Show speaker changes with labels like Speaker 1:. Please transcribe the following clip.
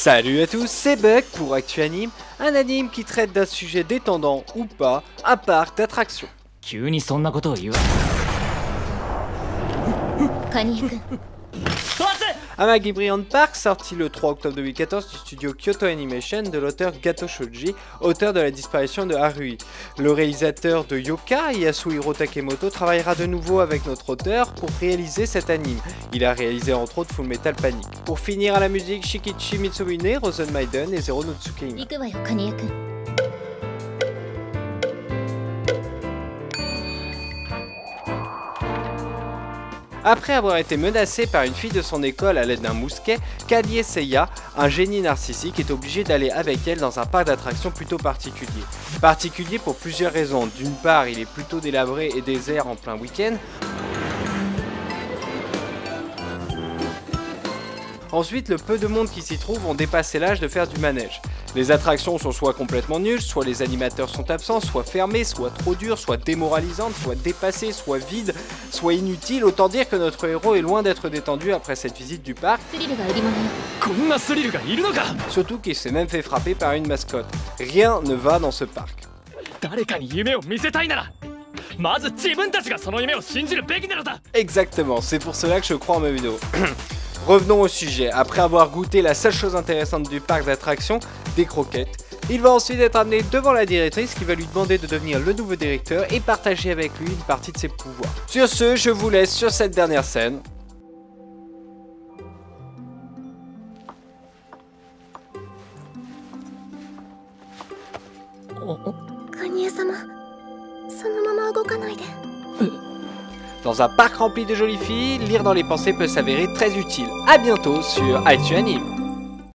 Speaker 1: Salut à tous, c'est Buck pour Actu Anime, un anime qui traite d'un sujet détendant ou pas, un parc d'attractions. Amagi Brilliant Park, sorti le 3 octobre 2014 du studio Kyoto Animation de l'auteur Gato Shoji, auteur de la disparition de Harui. Le réalisateur de Yoka, Yasuhiro Takemoto, travaillera de nouveau avec notre auteur pour réaliser cet anime. Il a réalisé entre autres Full Metal Panic. Pour finir à la musique, Shikichi Mitsumine, Rosen Maiden et Zero no Tsukihime. Après avoir été menacé par une fille de son école à l'aide d'un mousquet, Kadi Seiya, un génie narcissique, est obligé d'aller avec elle dans un parc d'attractions plutôt particulier. Particulier pour plusieurs raisons. D'une part, il est plutôt délabré et désert en plein week-end. Ensuite, le peu de monde qui s'y trouve ont dépassé l'âge de faire du manège. Les attractions sont soit complètement nulles, soit les animateurs sont absents, soit fermés, soit trop durs, soit démoralisantes, soit dépassés, soit vides, soit inutiles. Autant dire que notre héros est loin d'être détendu après cette visite du parc. Surtout qu'il s'est même fait frapper par une mascotte. Rien ne va dans ce parc. Exactement, c'est pour cela que je crois en mes vidéos. Revenons au sujet. Après avoir goûté la seule chose intéressante du parc d'attractions, des croquettes, il va ensuite être amené devant la directrice qui va lui demander de devenir le nouveau directeur et partager avec lui une partie de ses pouvoirs. Sur ce, je vous laisse sur cette dernière scène. Dans un parc rempli de jolies filles, lire dans les pensées peut s'avérer très utile. A bientôt sur Actu Anime.